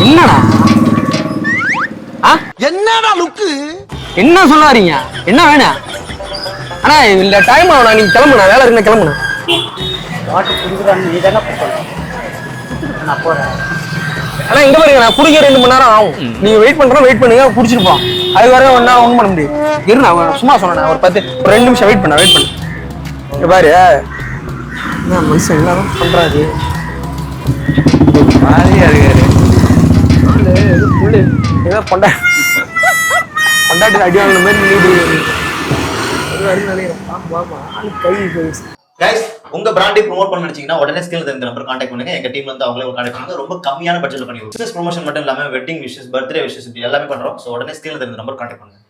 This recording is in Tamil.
என்னடா என்னடா லுக்கு? என்ன சொல்ல வரீங்க? என்ன வேணும்? ஆனா இந்த டைம் ஆகணும், நீங்க கிளம்புனா வேலை இருக்குன்னா கிளம்புனா. வாட்டு குடிக்கிறான்னு நீ தானே சொல்லணும். நான் போறேன். ஆனா இங்க பாருங்க, நான் குடிக்க 2 மணி நேரம் ஆகும். நீங்க வெயிட் வெயிட் பண்ணுங்க, குடிச்சிருப்போம். அது வரை ஒன்னா ஒன்றும் பண்ண முடியும். இரு, நான் சும்மா சொன்னேன், ஒரு 2 நிமிஷம் வெயிட் பண்ண இங்க பாரு, என்ன மனுஷன் எல்லாரும் பண்றாரு. மாதிரியா இருக்காரு. ஏதோ பொண்டாட்டி அடி வாங்கின மாதிரி கைஸ், உங்க பிராண்டை ப்ரோமோட் பண்ண நினைச்சீங்கன்னா உடனே ஸ்கிரீன்ல இந்த நம்பர் கான்டாக்ட் பண்ணுங்க. எங்க டீம்ல இருந்து அவங்களே கான்டாக்ட் பண்ணுங்க. ரொம்ப கம்மியான பட்ஜெட்ல பண்ணி பிசினஸ் ப்ரொமோஷன் மட்டும் இல்லாம வெட்டிங் விஷஸ், பர்த்டே விஷஸ் எல்லாமே பண்றோம். சோ உடனே ஸ்கிரீன்ல இந்த நம்பர் கான்டாக்ட் பண்ணுங்க.